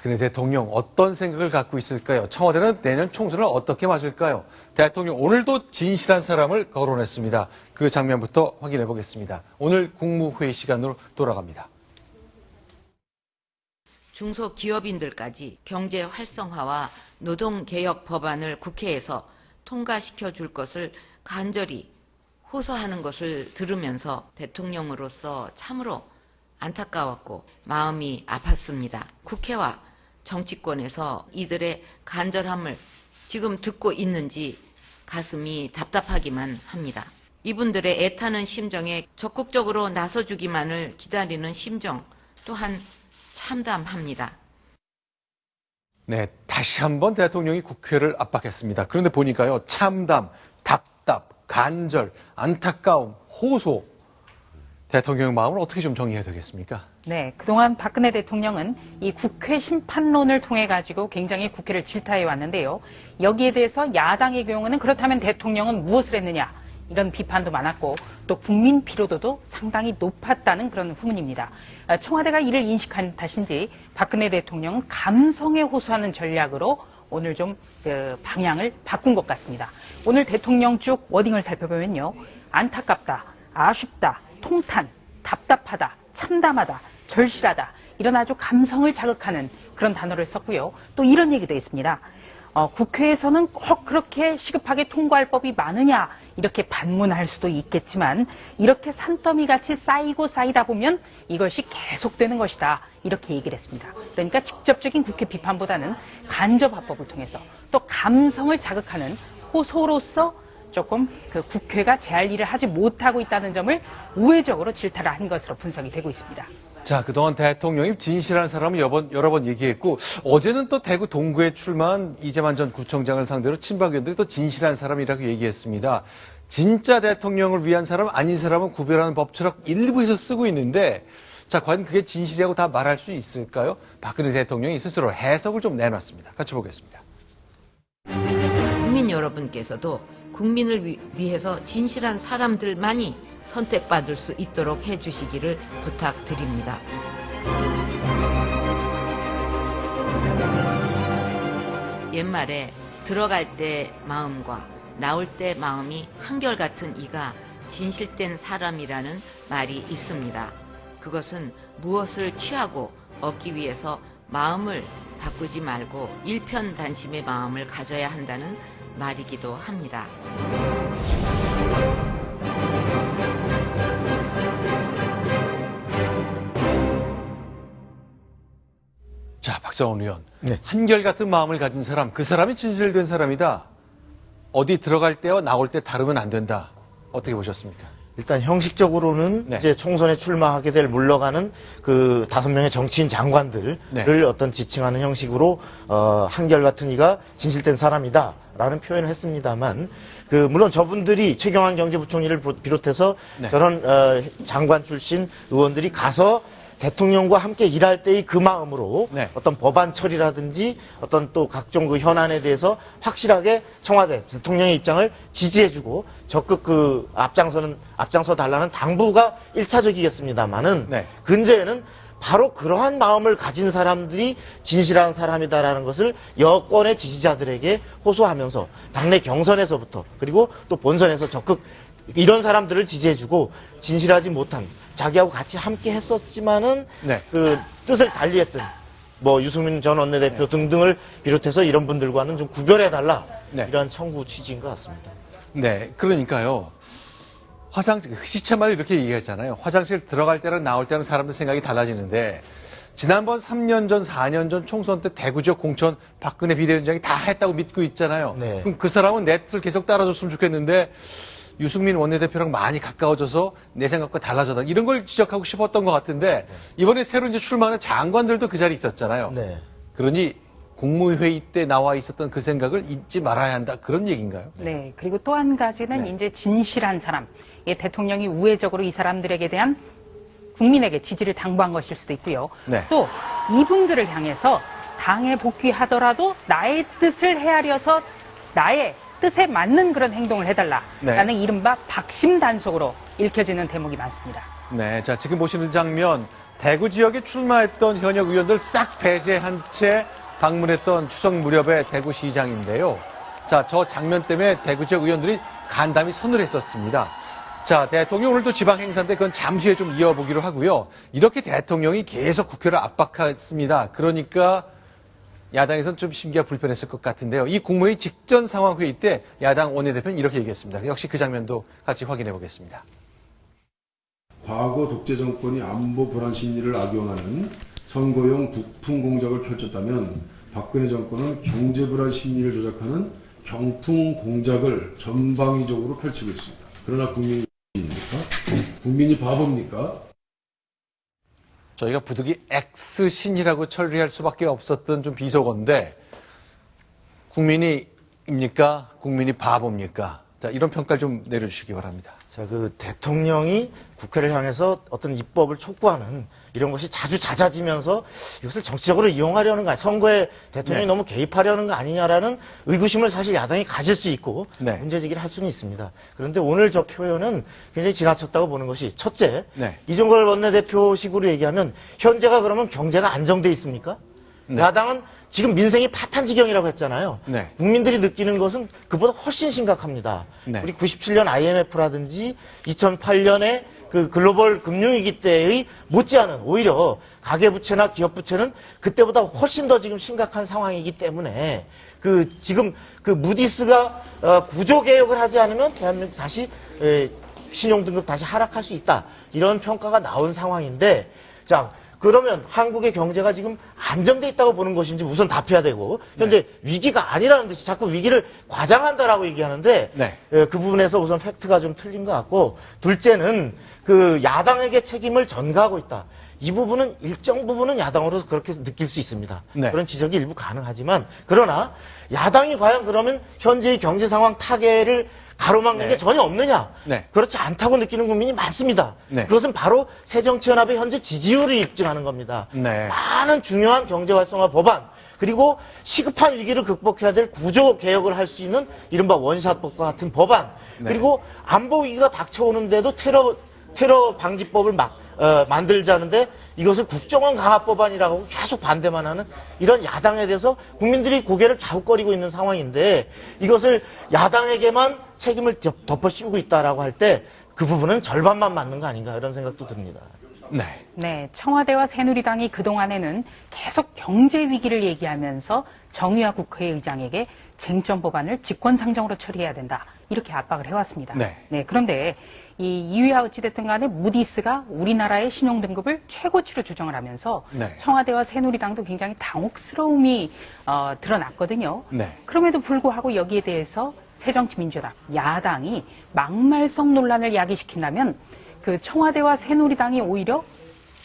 박근혜 대통령 어떤 생각을 갖고 있을까요? 청와대는 내년 총선을 어떻게 맞을까요? 대통령 오늘도 진실한 사람을 거론했습니다. 그 장면부터 확인해 보겠습니다. 오늘 국무회의 시간으로 돌아갑니다. 중소기업인들까지 경제 활성화와 노동개혁 법안을 국회에서 통과시켜 줄 것을 간절히 호소하는 것을 들으면서 대통령으로서 참으로 안타까웠고 마음이 아팠습니다. 국회와 정치권에서 이들의 간절함을 지금 듣고 있는지 가슴이 답답하기만 합니다. 이분들의 애타는 심정에 적극적으로 나서주기만을 기다리는 심정 또한 참담합니다. 네, 다시 한번 대통령이 국회를 압박했습니다. 그런데 보니까요, 참담, 답답, 간절, 안타까움, 호소. 대통령의 마음을 어떻게 좀 정리해야 되겠습니까? 네, 그동안 박근혜 대통령은 이 국회 심판론을 통해 가지고 굉장히 국회를 질타해 왔는데요. 여기에 대해서 야당의 경우는 그렇다면 대통령은 무엇을 했느냐 이런 비판도 많았고 또 국민 피로도도 상당히 높았다는 그런 후문입니다. 청와대가 이를 인식한 탓인지 박근혜 대통령은 감성에 호소하는 전략으로 오늘 좀 방향을 바꾼 것 같습니다. 오늘 대통령 쭉 워딩을 살펴보면요. 안타깝다, 아쉽다, 통탄, 답답하다, 참담하다, 절실하다 이런 아주 감성을 자극하는 그런 단어를 썼고요. 또 이런 얘기도 있습니다. 국회에서는 꼭 그렇게 시급하게 통과할 법이 많으냐 이렇게 반문할 수도 있겠지만 이렇게 산더미같이 쌓이고 쌓이다 보면 이것이 계속되는 것이다 이렇게 얘기를 했습니다. 그러니까 직접적인 국회 비판보다는 간접화법을 통해서 또 감성을 자극하는 호소로서 조금 그 국회가 제할 일을 하지 못하고 있다는 점을 우회적으로 질타를 한 것으로 분석이 되고 있습니다. 자, 그동안 대통령이 진실한 사람을 여러 번 얘기했고 어제는 또 대구 동구에 출마한 이재만 전 구청장을 상대로 친박의원들이 또 진실한 사람이라고 얘기했습니다. 진짜 대통령을 위한 사람 아닌 사람은 구별하는 법처럼 일부에서 쓰고 있는데 자, 과연 그게 진실이라고 다 말할 수 있을까요? 박근혜 대통령이 스스로 해석을 좀 내놨습니다. 같이 보겠습니다. 국민 여러분께서도 국민을 위해서 진실한 사람들만이 선택받을 수 있도록 해주시기를 부탁드립니다. 옛말에 들어갈 때 마음과 나올 때 마음이 한결같은 이가 진실된 사람이라는 말이 있습니다. 그것은 무엇을 취하고 얻기 위해서 마음을 바꾸지 말고 일편단심의 마음을 가져야 한다는 말이기도 합니다. 자, 박정원 의원. 네. 한결같은 마음을 가진 사람, 그 사람이 진실된 사람이다. 어디 들어갈 때와 나올 때 다르면 안 된다. 어떻게 보셨습니까? 일단 형식적으로는 네. 이제 총선에 출마하게 될 물러가는 그 5명의 정치인 장관들을 네. 어떤 지칭하는 형식으로 한결같은 이가 진실된 사람이다라는 표현을 했습니다만 물론 저분들이 최경환 경제부총리를 비롯해서 네. 저런 장관 출신 의원들이 가서 대통령과 함께 일할 때의 그 마음으로 네. 어떤 법안 처리라든지 어떤 또 각종 그 현안에 대해서 확실하게 청와대 대통령의 입장을 지지해주고 적극 앞장서 달라는 당부가 1차적이겠습니다만은 네. 근저에는 바로 그러한 마음을 가진 사람들이 진실한 사람이다라는 것을 여권의 지지자들에게 호소하면서 당내 경선에서부터 그리고 또 본선에서 적극 이런 사람들을 지지해주고 진실하지 못한 자기하고 같이 함께 했었지만은 네. 그 뜻을 달리했던 유승민 전 원내대표 네. 등등을 비롯해서 이런 분들과는 좀 구별해달라 네. 이러한 청구 취지인 것 같습니다. 네, 그러니까요. 시체말로 이렇게 얘기했잖아요. 화장실 들어갈 때랑 나올 때는 사람들 생각이 달라지는데 지난번 3년 전, 4년 전 총선 때 대구 지역 공천 박근혜 비대위원장이 다 했다고 믿고 있잖아요. 네. 그럼 그 사람은 내 뜻을 계속 따라줬으면 좋겠는데 유승민 원내대표랑 많이 가까워져서 내 생각과 달라졌다. 이런 걸 지적하고 싶었던 것 같은데 이번에 새로 이제 출마하는 장관들도 그 자리에 있었잖아요. 네. 그러니 국무회의 때 나와 있었던 그 생각을 잊지 말아야 한다. 그런 얘기인가요? 네, 그리고 또 한 가지는 네. 이제 진실한 사람. 대통령이 우회적으로 이 사람들에게 대한 국민에게 지지를 당부한 것일 수도 있고요. 네. 또 이분들을 향해서 당에 복귀하더라도 나의 뜻을 헤아려서 나의 뜻에 맞는 그런 행동을 해달라라는 네. 이른바 박심단속으로 읽혀지는 대목이 많습니다. 네, 자 지금 보시는 장면 대구 지역에 출마했던 현역 의원들 싹 배제한 채 방문했던 추석 무렵의 대구시장인데요. 자, 저 장면 때문에 대구 지역 의원들이 간담이 서늘했었습니다. 자, 대통령 오늘도 지방 행사인데 그건 잠시 후에 좀 이어보기로 하고요. 이렇게 대통령이 계속 국회를 압박했습니다. 그러니까 야당에서는 좀 심기가 불편했을 것 같은데요. 이 국무회의 직전 상황 회의 때 야당 원내대표는 이렇게 얘기했습니다. 역시 그 장면도 같이 확인해 보겠습니다. 과거 독재 정권이 안보 불안 심리를 악용하는 선거용 북풍 공작을 펼쳤다면 박근혜 정권은 경제 불안 심리를 조작하는 경풍 공작을 전방위적으로 펼치고 있습니다. 그러나 국민이 바보입니까? 저희가 부득이 X신이라고 처리할 수밖에 없었던 좀 비속어인데 국민이입니까? 국민이 바보입니까? 자, 이런 평가를 좀 내려주시기 바랍니다. 자, 그 대통령이 국회를 향해서 어떤 입법을 촉구하는 이런 것이 자주 잦아지면서 이것을 정치적으로 이용하려는 거 아니냐, 선거에 대통령이 네. 너무 개입하려는 거 아니냐라는 의구심을 사실 야당이 가질 수 있고 네. 문제제기를 할 수는 있습니다. 그런데 오늘 저 표현은 굉장히 지나쳤다고 보는 것이 첫째, 네. 이종걸 원내대표식으로 얘기하면 현재가 그러면 경제가 안정돼 있습니까? 네. 야당은 지금 민생이 파탄지경이라고 했잖아요. 네. 국민들이 느끼는 것은 그보다 훨씬 심각합니다. 네. 우리 97년 IMF라든지 2008년에 그 글로벌 금융위기 때의 못지않은 오히려 가계부채나 기업부채는 그때보다 훨씬 더 지금 심각한 상황이기 때문에 그 지금 그 무디스가 구조개혁을 하지 않으면 대한민국 다시 신용등급 다시 하락할 수 있다. 이런 평가가 나온 상황인데 자, 그러면 한국의 경제가 지금 안정돼 있다고 보는 것인지 우선 답해야 되고 현재 위기가 아니라는 듯이 자꾸 위기를 과장한다라고 얘기하는데 네. 그 부분에서 우선 팩트가 좀 틀린 것 같고 둘째는 그 야당에게 책임을 전가하고 있다. 이 부분은 일정 부분은 야당으로서 그렇게 느낄 수 있습니다. 네. 그런 지적이 일부 가능하지만 그러나 야당이 과연 그러면 현재의 경제 상황 타개를 가로막는 네. 게 전혀 없느냐? 네. 그렇지 않다고 느끼는 국민이 많습니다. 네. 그것은 바로 새정치연합의 현재 지지율을 입증하는 겁니다. 네. 많은 중요한 경제활성화 법안 그리고 시급한 위기를 극복해야 될 구조 개혁을 할 수 있는 이른바 원샷법과 같은 법안 네. 그리고 안보 위기가 닥쳐오는데도 테러 방지법을 만들자는데 이것을 국정원 강화 법안이라고 계속 반대만 하는 이런 야당에 대해서 국민들이 고개를 갸웃거리고 있는 상황인데 이것을 야당에게만 책임을 덮어 씌우고 있다라고 할 때 그 부분은 절반만 맞는 거 아닌가 이런 생각도 듭니다. 네. 네, 청와대와 새누리당이 그동안에는 계속 경제 위기를 얘기하면서 정의화 국회의장에게 쟁점 법안을 직권상정으로 처리해야 된다. 이렇게 압박을 해왔습니다. 네. 그런데 이 이유야 어찌됐든 간에 무디스가 우리나라의 신용등급을 최고치로 조정을 하면서 네. 청와대와 새누리당도 굉장히 당혹스러움이 드러났거든요. 네. 그럼에도 불구하고 여기에 대해서 새정치민주당, 야당이 막말성 논란을 야기시킨다면 그 청와대와 새누리당이 오히려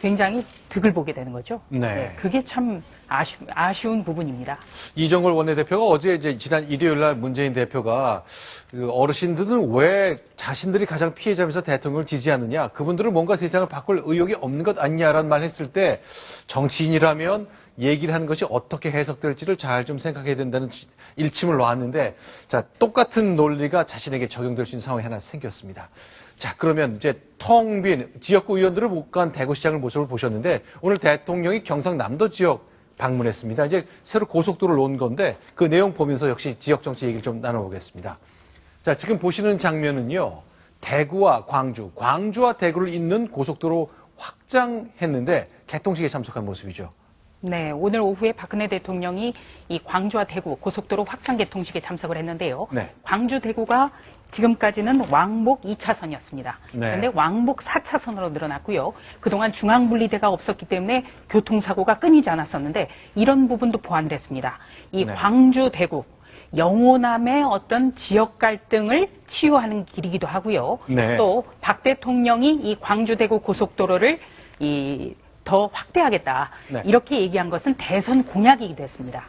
굉장히 득을 보게 되는 거죠. 네. 그게 참 아쉬운 부분입니다. 이종걸 원내대표가 어제 이제 지난 일요일 날 문재인 대표가 그 어르신들은 왜 자신들이 가장 피해자면서 대통령을 지지하느냐, 그분들은 뭔가 세상을 바꿀 의욕이 없는 것 아니냐라는 말 했을 때 정치인이라면 얘기를 하는 것이 어떻게 해석될지를 잘 좀 생각해야 된다는 일침을 놨는데 자, 똑같은 논리가 자신에게 적용될 수 있는 상황이 하나 생겼습니다. 자, 그러면 이제 텅 빈 지역구 의원들을 못 간 대구시장을 모습을 보셨는데 오늘 대통령이 경상남도 지역 방문했습니다. 이제 새로 고속도로를 놓은 건데 그 내용 보면서 역시 지역 정치 얘기를 좀 나눠보겠습니다. 자, 지금 보시는 장면은요. 대구와 광주와 대구를 잇는 고속도로 확장했는데 개통식에 참석한 모습이죠. 네, 오늘 오후에 박근혜 대통령이 이 광주와 대구 고속도로 확장 개통식에 참석을 했는데요. 네. 광주 대구가 지금까지는 왕복 2차선이었습니다. 네. 그런데 왕복 4차선으로 늘어났고요. 그동안 중앙분리대가 없었기 때문에 교통사고가 끊이지 않았었는데 이런 부분도 보완을 했습니다. 이 네. 광주 대구 영호남의 어떤 지역 갈등을 치유하는 길이기도 하고요. 네. 또 박 대통령이 이 광주 대구 고속도로를 더 확대하겠다. 네. 이렇게 얘기한 것은 대선 공약이기도 했습니다.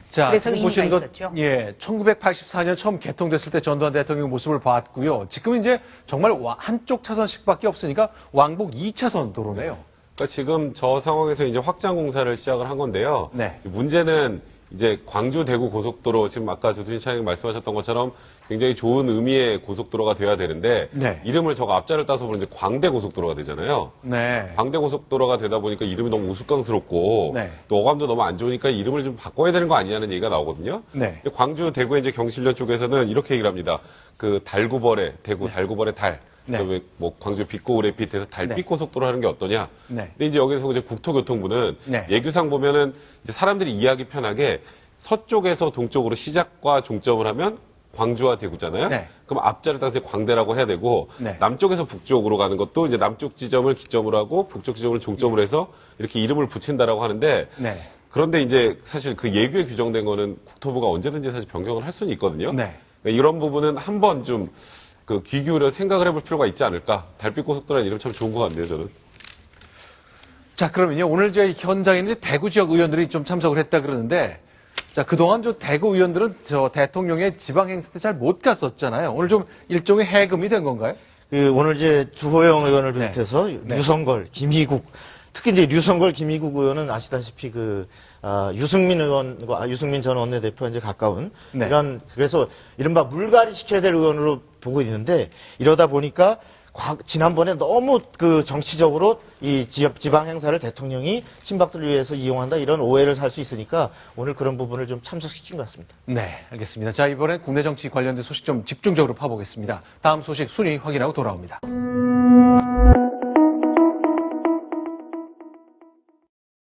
자, 그래서 지금 의미가 보시는 것, 있었죠. 예, 1984년 처음 개통됐을 때 전두환 대통령 모습을 봤고요. 지금 이제 정말 한쪽 차선씩밖에 없으니까 왕복 2차선 도로네요. 그러니까 지금 저 상황에서 이제 확장 공사를 시작을 한 건데요. 네. 문제는 이제 광주 대구 고속도로 지금 아까 조준희 차장님 말씀하셨던 것처럼 굉장히 좋은 의미의 고속도로가 돼야 되는데 네. 이름을 저거 앞자를 따서 보면 이제 광대 고속도로가 되잖아요. 네. 광대 고속도로가 되다 보니까 이름이 너무 우스꽝스럽고 네. 또 어감도 너무 안 좋으니까 이름을 좀 바꿔야 되는 거 아니냐는 얘기가 나오거든요. 네. 근데 광주 대구의 이제 경실련 쪽에서는 이렇게 얘기를 합니다. 그 달구벌의 대구 달구벌의 달. 네. 그다음에 뭐 광주 빛고우레빛에서 달빛 네. 고속도로 하는 게 어떠냐. 네. 근데 이제 여기서 이제 국토교통부는 네. 예규상 보면은 이제 사람들이 이해하기 편하게 서쪽에서 동쪽으로 시작과 종점을 하면 광주와 대구잖아요. 네. 그럼 앞자를 따서 광대라고 해야 되고 네. 남쪽에서 북쪽으로 가는 것도 이제 남쪽 지점을 기점으로 하고 북쪽 지점을 종점으로 해서 이렇게 이름을 붙인다라고 하는데 네. 그런데 이제 사실 그 예규에 규정된 거는 국토부가 언제든지 사실 변경을 할 수는 있거든요. 네. 그러니까 이런 부분은 한번 좀 그 귀 기울여 생각을 해볼 필요가 있지 않을까. 달빛 고속도로라는 이름 참 좋은 것 같네요, 저는. 자, 그러면요. 오늘 저희 현장에는 대구 지역 의원들이 좀 참석을 했다 그러는데, 자, 그동안 저 대구 의원들은 저 대통령의 지방 행사 때 잘 못 갔었잖아요. 오늘 좀 일종의 해금이 된 건가요? 오늘 이제 주호영 의원을 네. 비롯해서 네. 류성걸, 김희국, 특히 이제 류성걸, 김희국 의원은 아시다시피 유승민 의원과 유승민 전 원내대표와 이제 가까운 네. 그래서 이른바 물갈이 시켜야 될 의원으로 보고 있는데 이러다 보니까 지난번에 너무 그 정치적으로 이 지방 행사를 대통령이 친박들을 위해서 이용한다 이런 오해를 살 수 있으니까 오늘 그런 부분을 좀 참석시킨 것 같습니다. 네, 알겠습니다. 자, 이번엔 국내 정치 관련된 소식 좀 집중적으로 파보겠습니다. 다음 소식 순위 확인하고 돌아옵니다.